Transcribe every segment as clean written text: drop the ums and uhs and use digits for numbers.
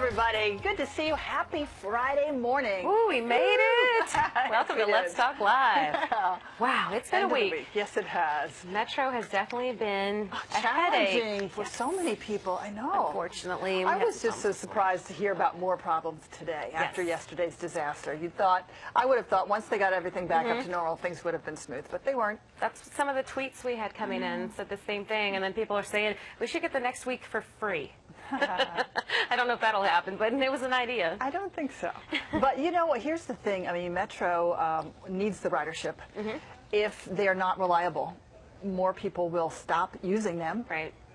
everybody. Good to see you. Happy Friday morning. Ooh, we made it. Welcome to Let's Talk Live. Wow, it's been a week. Yes, it has. Metro has definitely been a challenging headache for so many people. I know. Unfortunately. I was just so surprised to hear about more problems today after yesterday's disaster. I would have thought once they got everything back up to normal, things would have been smooth, but they weren't. That's some of the tweets we had coming in said the same thing, and then people are saying we should get the next week for free. I don't know if that'll happen, but it was an idea. I don't think so. But you know what? Here's the thing. I mean, Metro needs the ridership. If they're not reliable, more people will stop using them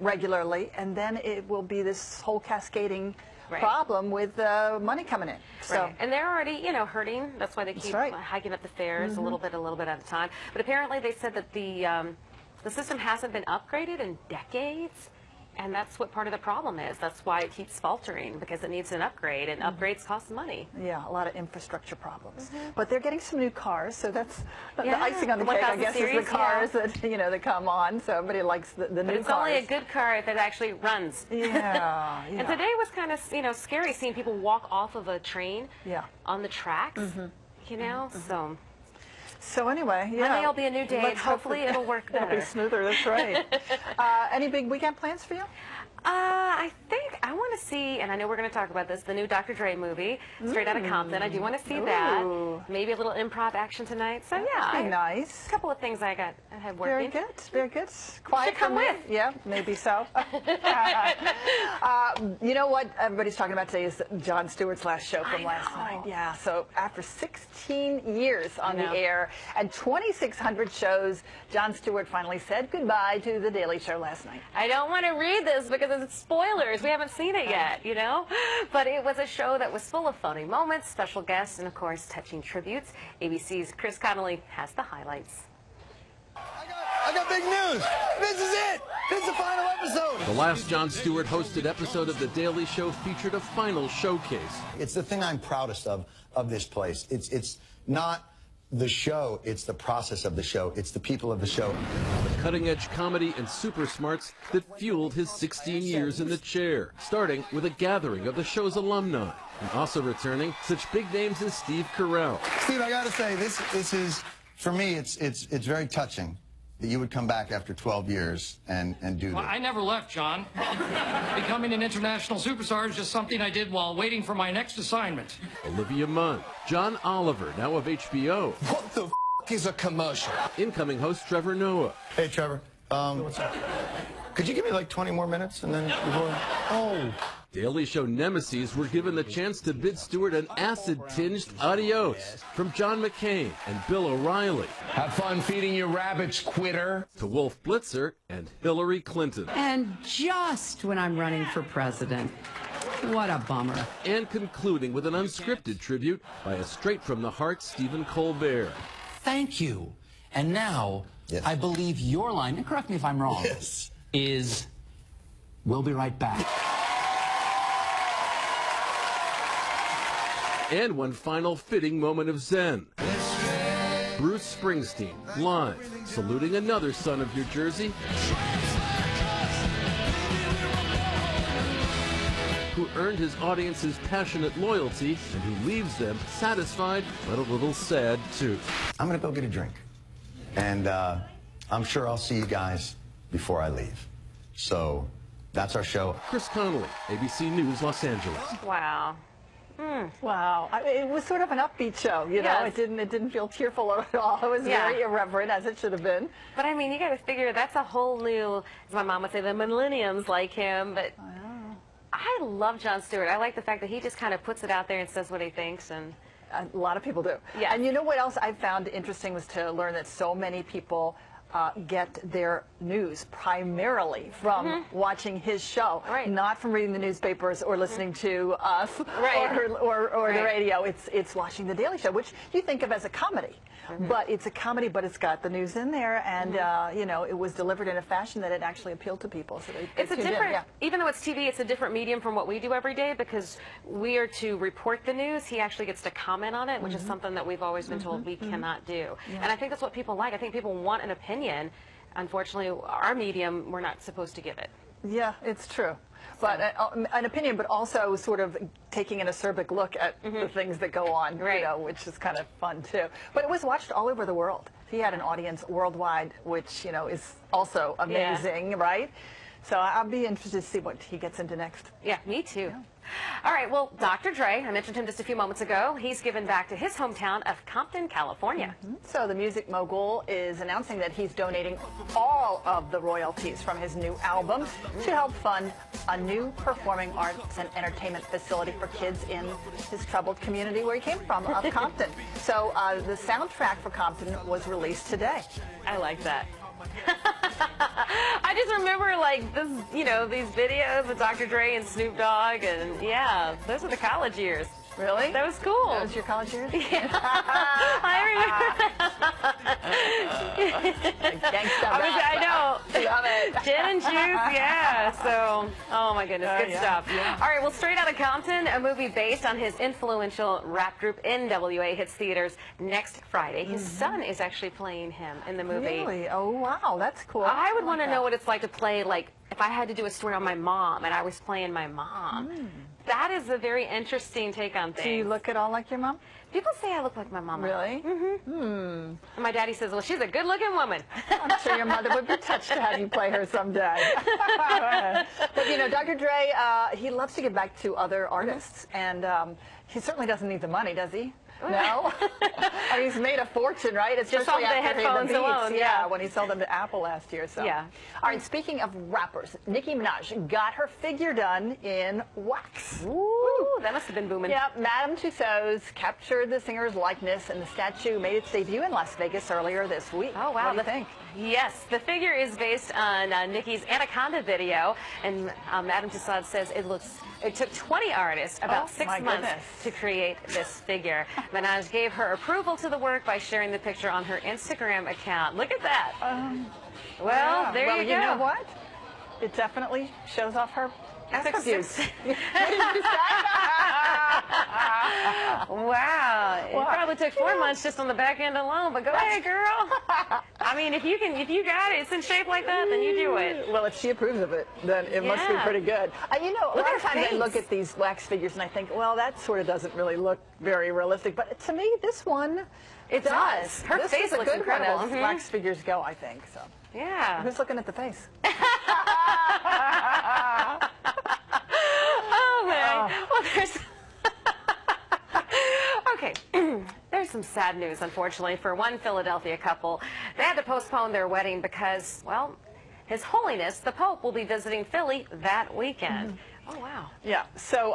regularly, and then it will be this whole cascading problem with money coming in. So, and they're already, you know, hurting. That's why they keep hiking up the fares a little bit at a time. But apparently, they said that the system hasn't been upgraded in decades. And that's what part of the problem is. That's why it keeps faltering, because it needs an upgrade, and upgrades cost money. Yeah, a lot of infrastructure problems. But they're getting some new cars, so that's the icing on the cake, I guess, is the cars that, you know, that come on. So everybody likes the new cars. It's only a good car that actually runs. And today was kind of, you know, scary seeing people walk off of a train on the tracks, you know, So anyway, Monday will be a new day, and hopefully it'll work better. It'll be smoother, that's right. Any big weekend plans for you? I think I want to see, and I know we're going to talk about this, the new Dr. Dre movie, Straight Outta Compton. I do want to see that. Maybe a little improv action tonight. So yeah, nice. A couple of things I had working. Very good, very good. Quiet come with. Yeah, maybe so. You know what everybody's talking about today is Jon Stewart's last show from last night. Yeah, so after 16 years on the air and 2,600 shows, Jon Stewart finally said goodbye to The Daily Show last night. I don't want to read this because it's spoilers. We haven't seen it yet, you know? But it was a show that was full of funny moments, special guests, and of course, touching tributes. ABC's Chris Connolly has the highlights. I got big news. This is it. This is the final episode. The last Jon Stewart hosted episode of The Daily Show featured a final showcase. It's the thing I'm proudest of this place. It's not the show, it's the process of the show. It's the people of the show. The cutting-edge comedy and super smarts that fueled his 16 years in the chair, starting with a gathering of the show's alumni, and also returning such big names as Steve Carell. Steve, I gotta say, this is, for me, it's very touching that you would come back after 12 years and do that. Well, I never left, John. Becoming an international superstar is just something I did while waiting for my next assignment. Olivia Munn, John Oliver, now of HBO. What the f*** is a commercial? Incoming host Trevor Noah. Hey, Trevor. What's up? Could you give me like 20 more minutes and then before? Oh. Daily Show nemesis were given the chance to bid Stewart an acid-tinged adios, from John McCain and Bill O'Reilly. Have fun feeding your rabbits, quitter. To Wolf Blitzer and Hillary Clinton. And just when I'm running for president. What a bummer. And concluding with an unscripted tribute by a straight-from-the-heart Stephen Colbert. Thank you. And now, I believe your line, and correct me if I'm wrong, is, we'll be right back. And one final fitting moment of zen. Bruce Springsteen, live, saluting another son of New Jersey who earned his audience's passionate loyalty and who leaves them satisfied but a little sad too. I'm gonna go get a drink. And I'm sure I'll see you guys before I leave. So that's our show. Chris Connolly, ABC News, Los Angeles. Wow. Wow, it was sort of an upbeat show, you know. It didn't feel tearful at all. It was very irreverent, as it should have been. But I mean, you got to figure that's a whole new, as my mom would say, the millenniums like him. But I love Jon Stewart. I like the fact that he just kind of puts it out there and says what he thinks, and a lot of people do. And you know what else I found interesting was to learn that so many people get their news primarily from watching his show, not from reading the newspapers or listening to us or the radio. It's watching The Daily Show, which you think of as a comedy. But it's a comedy, but it's got the news in there, and you know, it was delivered in a fashion that it actually appealed to people. So it's a different, even though it's TV, it's a different medium from what we do every day, because we are to report the news. He actually gets to comment on it, which is something that we've always been told we cannot do. And I think that's what people like. I think people want an opinion. Unfortunately, our medium, we're not supposed to give it. Yeah, it's true. But an opinion, but also sort of taking an acerbic look at the things that go on, you know, which is kind of fun too. But it was watched all over the world. He had an audience worldwide, which, you know, is also amazing, right? So I'll be interested to see what he gets into next. Yeah, me too. Yeah. All right, well, Dr. Dre, I mentioned him just a few moments ago. He's given back to his hometown of Compton, California. So the music mogul is announcing that he's donating all of the royalties from his new album to help fund a new performing arts and entertainment facility for kids in his troubled community where he came from, of Compton. So the soundtrack for Compton was released today. I like that. I just remember, like, this, you know, these videos with Dr. Dre and Snoop Dogg, and yeah, those are the college years. Really? That was cool. That was your college years? Yeah. I remember. Gangsta rap. I know. Love it. Gin and juice, yeah. So, oh my goodness, good stuff. Yeah. All right, well, Straight Outta Compton, a movie based on his influential rap group NWA, hits theaters next Friday. His son is actually playing him in the movie. Really? Oh, wow, that's cool. I would want to know what it's like to play, like, if I had to do a story on my mom and I was playing my mom. That is a very interesting take on things. Do you look at all like your mom? People say I look like my mama. Really? And my daddy says, well, she's a good-looking woman. I'm sure your mother would be touched to have you play her someday. But, you know, Dr. Dre, he loves to give back to other artists, and he certainly doesn't need the money, does he? No? I mean, he's made a fortune, right? Especially just off the after headphones the Beats, alone. yeah, when he sold them to Apple last year. So. Yeah. All right, speaking of rappers, Nicki Minaj got her figure done in wax. Ooh, that must have been booming. Yeah, Madame Tussauds captured the singer's likeness, and the statue made its debut in Las Vegas earlier this week. Oh, wow. What do you think? Yes, the figure is based on Nicki's Anaconda video, and Madame Tussauds says it took 20 artists about 6 months to create this figure. Minaj gave her approval to the work by sharing the picture on her Instagram account. Look at that. Well, there you go. You know what? It definitely shows off her attributes. Wow. It probably took 4 months just on the back end alone, but go ahead, girl. I mean, if you got it, it's in shape like that, then you do it. Well, if she approves of it, then it must be pretty good. You know, a lot of times I look at these wax figures and I think, well, that sort of doesn't really look very realistic. But to me, this one, it does. Her face looks incredible. As wax figures go, I think. So. Yeah. Who's looking at the face? Oh, man. Well, there's... Okay, there's some sad news, unfortunately, for one Philadelphia couple. They had to postpone their wedding because, well, His Holiness, the Pope, will be visiting Philly that weekend. Oh, wow. Yeah. So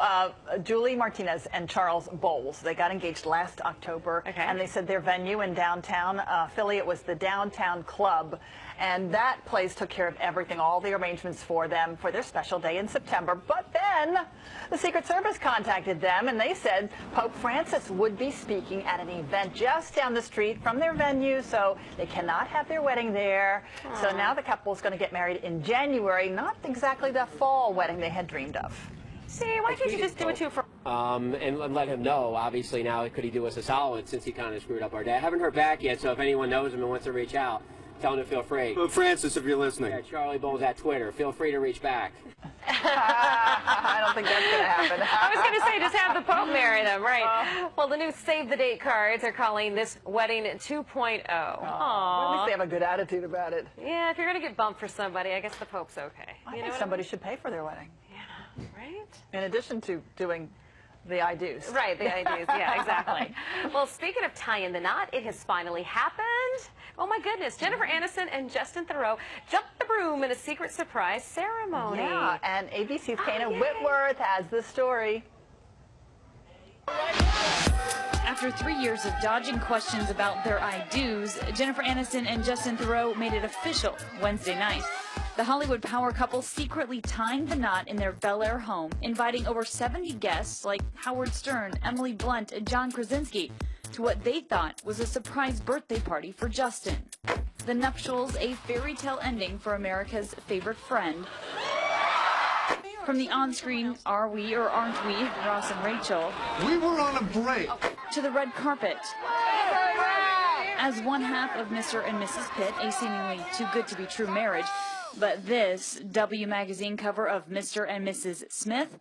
Julie Martinez and Charles Bowles, they got engaged last October. Okay. And they said their venue in downtown Philly, it was the Downtown Club. And that place took care of everything, all the arrangements for them for their special day in September. But then the Secret Service contacted them, and they said Pope Francis would be speaking at an event just down the street from their venue, so they cannot have their wedding there. Aww. So now the couple is going to get married in January, not exactly the fall wedding they had dreamed of. See, why can't you just do it for... And let him know, obviously, now could he do us a solid since he kind of screwed up our day. I haven't heard back yet, so if anyone knows him and wants to reach out, tell him to feel free. Francis, if you're listening. Yeah, Charlie Bowles at Twitter. Feel free to reach back. I don't think that's going to happen. I was going to say, just have the Pope marry them, right? Well, the new Save the Date cards are calling this wedding 2.0. At least they have a good attitude about it. Yeah, if you're going to get bumped for somebody, I guess the Pope's okay. I think somebody should pay for their wedding. Yeah, right? In addition to doing the I do's. Right, the I do's. Yeah, exactly. Well, speaking of tying the knot, it has finally happened. Oh, my goodness. Jennifer Aniston and Justin Theroux jumped the broom in a secret surprise ceremony. Yeah, and ABC's Kana Whitworth has the story. After 3 years of dodging questions about their I do's, Jennifer Aniston and Justin Theroux made it official Wednesday night. The Hollywood power couple secretly tying the knot in their Bel Air home, inviting over 70 guests like Howard Stern, Emily Blunt, and John Krasinski to what they thought was a surprise birthday party for Justin. The nuptials, a fairy tale ending for America's favorite friend. From the on-screen Are We or Aren't We, Ross and Rachel. We were on a break. To the red carpet. As one half of Mr. and Mrs. Pitt, a seemingly too good to be true marriage, But this W magazine cover of Mr. and Mrs. Smith,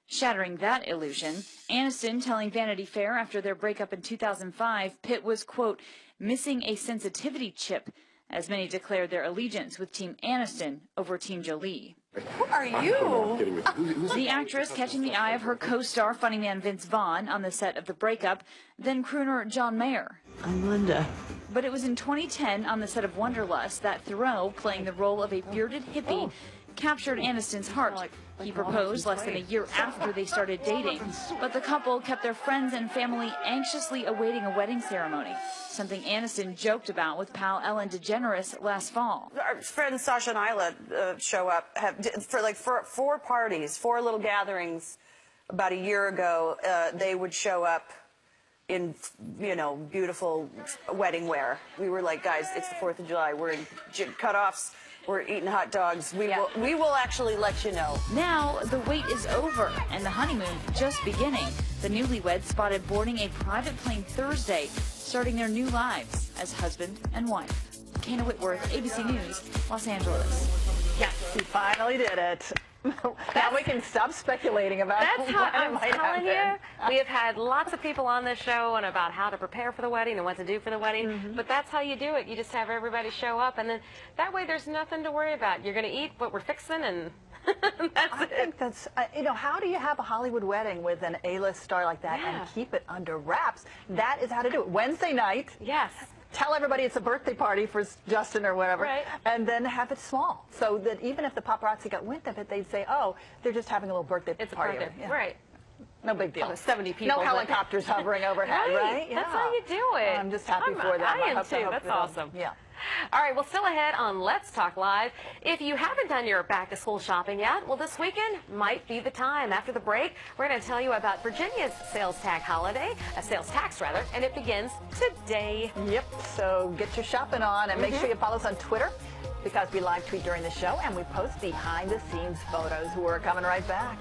shattering that illusion. Aniston telling Vanity Fair after their breakup in 2005, Pitt was, quote, missing a sensitivity chip, as many declared their allegiance with Team Aniston over Team Jolie. Who are you? The actress catching the eye of her co-star funny man Vince Vaughn on the set of The Breakup, then crooner John Mayer. I'm Linda. But it was in 2010 on the set of Wanderlust that Thoreau, playing the role of a bearded hippie, captured Aniston's heart. He proposed less than a year after they started dating, but the couple kept their friends and family anxiously awaiting a wedding ceremony, something Aniston joked about with pal Ellen DeGeneres last fall. Our friends Sasha and Isla show up for 4 parties, 4 little gatherings about a year ago. They would show up in, you know, beautiful wedding wear. We were like, guys, it's the 4th of July. We're in cutoffs. We're eating hot dogs. We will actually let you know. Now, the wait is over, and the honeymoon just beginning. The newlyweds spotted boarding a private plane Thursday, starting their new lives as husband and wife. Kana Whitworth, ABC News, Los Angeles. Yes, he finally did it. Now we can stop speculating about That's how I'm might telling happen. you. We have had lots of people on this show and about how to prepare for the wedding and what to do for the wedding. But that's how you do it. You just have everybody show up, and then that way there's nothing to worry about. You're going to eat what we're fixing, and that's it. I think that's, you know, how do you have a Hollywood wedding with an A-list star like that and keep it under wraps? That is how to do it. Wednesday night. Yes. Tell everybody it's a birthday party for Justin or whatever, and then have it small, so that even if the paparazzi got wind of it, they'd say, oh, they're just having a little birthday party. Right. No big deal. 70 people. No helicopters hovering overhead, right? Yeah. That's how you do it. I'm just happy for them. I am too. That's awesome. Yeah. All right, well, still ahead on Let's Talk Live. If you haven't done your back-to-school shopping yet, well, this weekend might be the time. After the break, we're going to tell you about Virginia's sales tax holiday, sales tax rather, and it begins today. Yep, so get your shopping on, and make sure you follow us on Twitter, because we live tweet during the show, and we post behind-the-scenes photos. We're coming right back.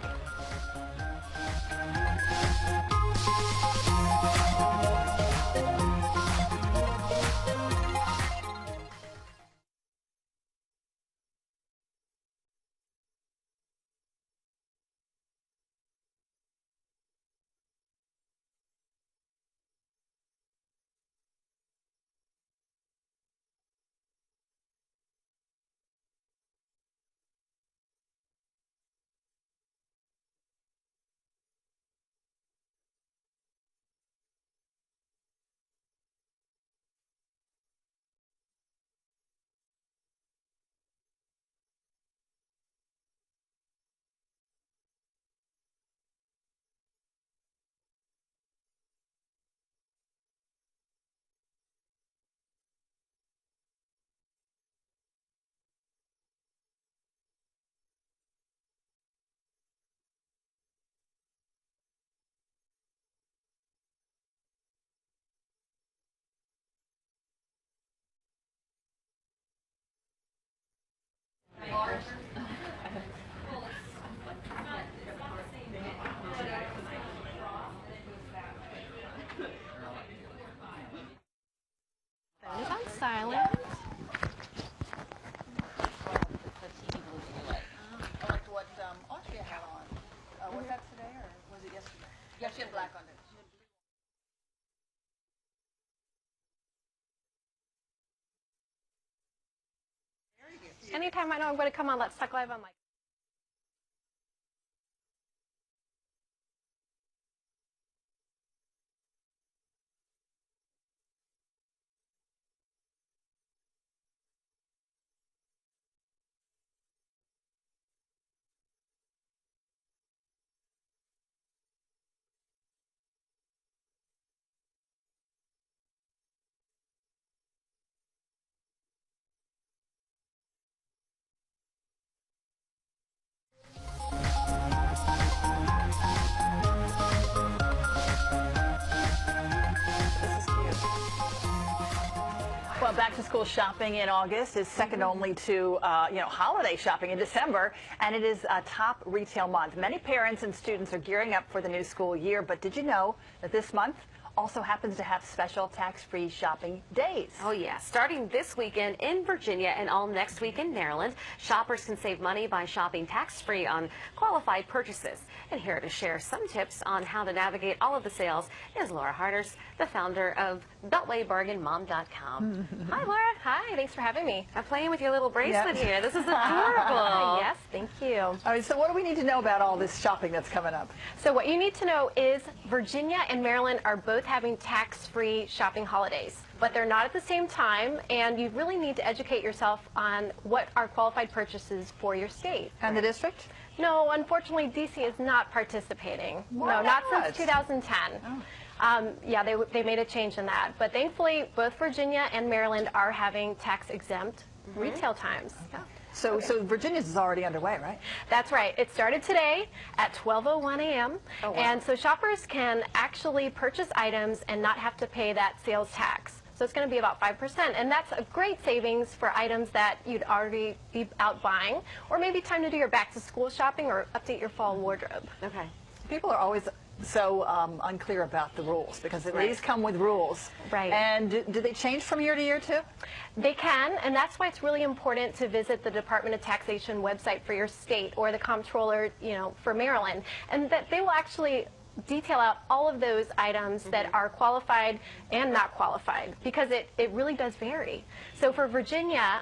It's on silent. Like what Austria had on. Was that today or was it yesterday? Yeah, she had black on it. Anytime I know I'm going to come on Let's Talk Live, I'm like, Well, back-to-school shopping in August is second only to, holiday shopping in December, and it is a top retail month. Many parents and students are gearing up for the new school year, but did you know that this month also happens to have special tax-free shopping days. Oh yeah, starting this weekend in Virginia and all next week in Maryland, shoppers can save money by shopping tax-free on qualified purchases. And here to share some tips on how to navigate all of the sales is Laura Harders, the founder of BeltwayBargainMom.com. Hi Laura. Hi, thanks for having me. I'm playing with your little bracelet here. This is adorable. Yes, thank you. All right, so what do we need to know about all this shopping that's coming up? So what you need to know is Virginia and Maryland are both having tax-free shopping holidays, but they're not at the same time, and you really need to educate yourself on what are qualified purchases for your state. And the district? No, unfortunately, D.C. is not participating. Why no, not not? since 2010. Oh. Yeah, they made a change in that. But thankfully, both Virginia and Maryland are having tax-exempt retail times. Yeah. So Virginia's is already underway, right? That's right. It started today at 12:01 a.m. Oh, wow. And so shoppers can actually purchase items and not have to pay that sales tax. So it's going to be about 5%, and that's a great savings for items that you'd already be out buying, or maybe time to do your back-to-school shopping or update your fall wardrobe. Okay. People are always so unclear about the rules, because these come with rules. Right. And do they change from year to year too? They can, and that's why it's really important to visit the Department of Taxation website for your state or the comptroller, for Maryland, and that they will actually detail out all of those items that are qualified and not qualified, because it really does vary. So for Virginia,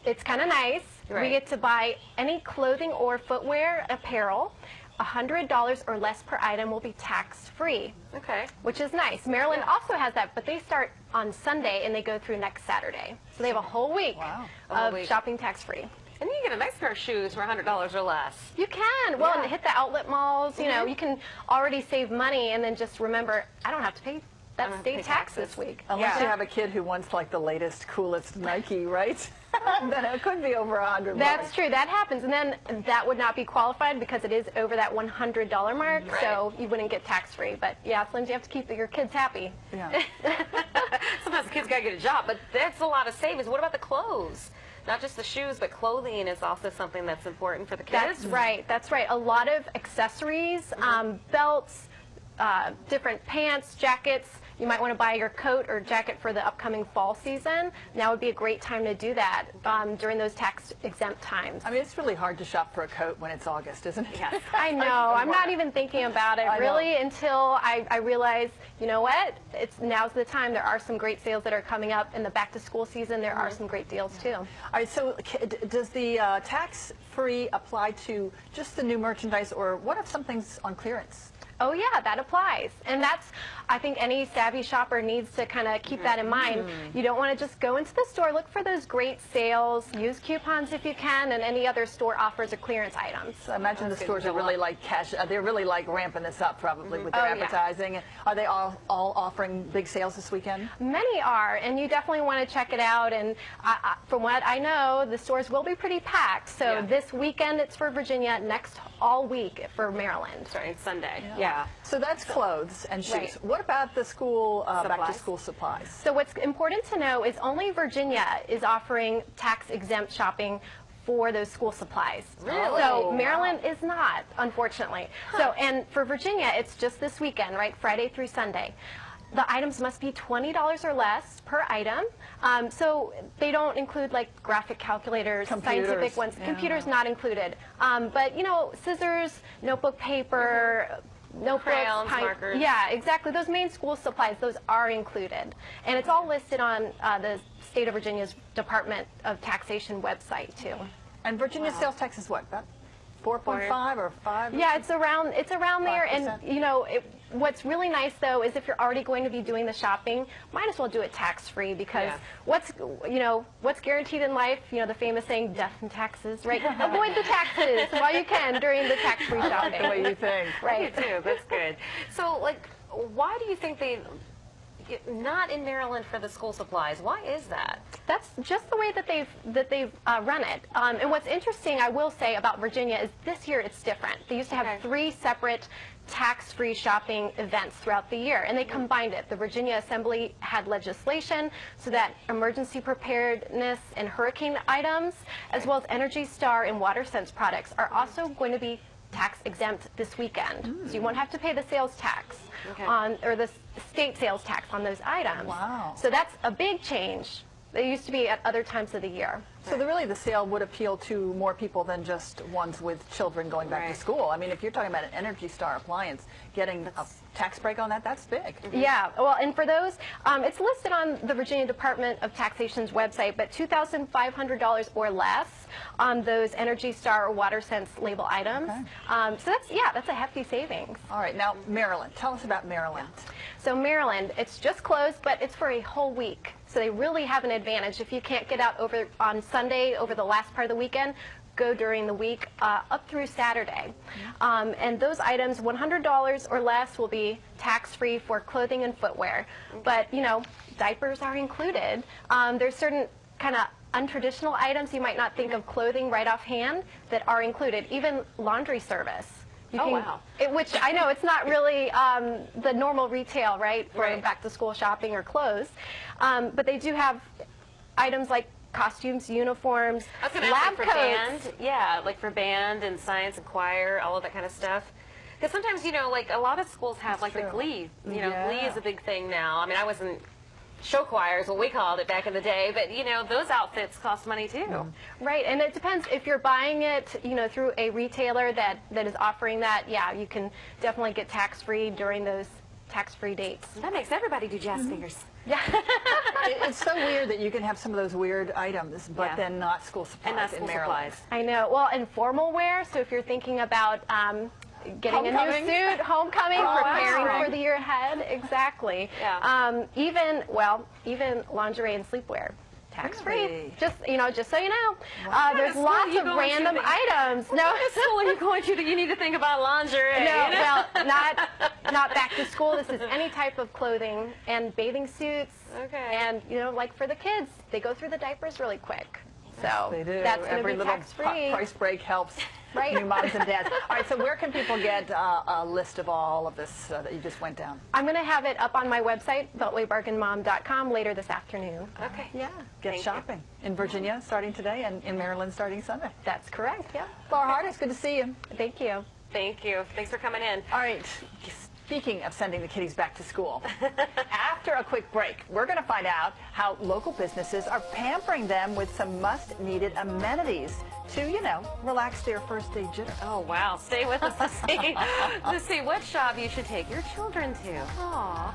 it's kind of nice. Right. We get to buy any clothing or footwear, apparel. $100 or less per item will be tax-free. Okay. Which is nice. Maryland also has that, but they start on Sunday and they go through next Saturday. So they have a whole week of shopping tax-free. And you can get a nice pair of shoes for $100 or less. You can. Well, and hit the outlet malls. You can already save money, and then just remember, I don't have to pay that state tax this week. Unless you have a kid who wants like the latest, coolest Nike, right? Then it could be over $100. That's true. That happens, and then that would not be qualified because it is over that $100 mark, so you wouldn't get tax-free. But yeah, sometimes you have to keep your kids happy. Yeah. Sometimes the kids got to get a job, but that's a lot of savings. What about the clothes? Not just the shoes, but clothing is also something that's important for the kids. That's right. That's right. A lot of accessories, belts, different pants, jackets. You might want to buy your coat or jacket for the upcoming fall season. Now would be a great time to do that during those tax-exempt times. I mean, it's really hard to shop for a coat when it's August, isn't it? Yes. I know. I'm not even thinking about it really until I realize, you know what? Now's the time. There are some great sales that are coming up in the back-to-school season. There are some great deals too. All right. So does the tax-free apply to just the new merchandise, or what if something's on clearance? Oh yeah, that applies. And that's, I think any savvy shopper needs to kind of keep that in mind. You don't want to just go into the store, look for those great sales, use coupons if you can, and any other store offers or clearance items. So I imagine the stores are really like they're really like ramping this up probably with their advertising. Are they all offering big sales this weekend? Many are, and you definitely want to check it out. And from what I know, the stores will be pretty packed. So this weekend it's for Virginia, next all week for Maryland. Starting Sunday. Yeah. So that's clothes and shoes. Right. What about the school back-to-school supplies? So what's important to know is only Virginia is offering tax-exempt shopping for those school supplies. Really? So Maryland is not, unfortunately. So, and for Virginia, it's just this weekend, right? Friday through Sunday. The items must be $20 or less per item. So they don't include like graphic calculators, scientific ones. Computers not included. But scissors, notebook paper, notebooks, crayons, markers. Yeah, exactly. Those main school supplies, those are included. And it's all listed on the state of Virginia's Department of Taxation website too. And Virginia sales tax is what, about 4.5 or 5? Yeah, it's around there. And what's really nice though is if you're already going to be doing the shopping, might as well do it tax-free, because what's guaranteed in life, the famous saying, death and taxes, right? Avoid the taxes while you can during the tax-free shopping. That's the way you think. Right. I do too. That's good. So why do you think not in Maryland for the school supplies? Why is that? That's just the way that they've run it. And what's interesting, I will say, about Virginia is this year it's different. They used to have 3 separate tax-free shopping events throughout the year, and they combined it. The Virginia Assembly had legislation so that emergency preparedness and hurricane items, as well as Energy Star and WaterSense products, are also going to be tax exempt this weekend. So you won't have to pay the sales tax Okay. or the state sales tax on those items. Wow. So that's a big change. They used to be at other times of the year. So really the sale would appeal to more people than just ones with children going back to school. I mean, if you're talking about an Energy Star appliance, getting a tax break on that, that's big. Yeah, well, and for those, it's listed on the Virginia Department of Taxation's website, but $2,500 or less on those Energy Star or WaterSense label items. Okay. So that's a hefty savings. All right, now Maryland. Tell us about Maryland. So Maryland, it's just closed, but it's for a whole week. So they really have an advantage. If you can't get out over on Sunday, over the last part of the weekend, go during the week up through Saturday. And those items, $100 or less, will be tax-free for clothing and footwear. But, you know, diapers are included. There's certain kind of untraditional items you might not think of clothing right offhand that are included, even laundry service. Wow. Which I know it's not really the normal retail, right, for back-to-school shopping or clothes. But they do have items like costumes, uniforms, lab for coats. band. Yeah, like for band and science and choir, all of that kind of stuff. Because sometimes, you know, like a lot of schools have like the Glee. You know, Glee is a big thing now. I mean, I wasn't show choir is what we called it back in the day, but you know, those outfits cost money too. Right, and it depends if you're buying it, you know, through a retailer that is offering that. Yeah, you can definitely get tax-free during those tax-free dates. That makes everybody do jazz fingers. Yeah. It's so weird that you can have some of those weird items, but then not school supplies and not school in Maryland. supplies. I know. Well, and formal wear. So if you're thinking about getting a new suit, homecoming, preparing for the year ahead, exactly. Yeah. Even lingerie and sleepwear, tax-free. Really? Just so you know, there's school lots you of going random to items. No, What school are you going to that you need to think about lingerie? no, you know? well, not back to school. This is any type of clothing and bathing suits. Okay. And you know, like for the kids, they go through the diapers really quick. So They do. that's going to Every be little tax-free. price break helps Right. new moms and dads. All right, so where can people get a list of all of this that you just went down? I'm going to have it up on my website, beltwaybargainmom.com, later this afternoon. Okay. Yeah. Get shopping in Virginia starting today and in Maryland starting Sunday. That's correct, yeah. Laura Hart, it's good to see you. Thank you. Thank you. Thanks for coming in. All right, speaking of sending the kiddies back to school, after a quick break, we're going to find out how local businesses are pampering them with some much-needed amenities to, you know, relax their first day jitter. Oh, wow. Stay with us to see what shop you should take your children to. Aww.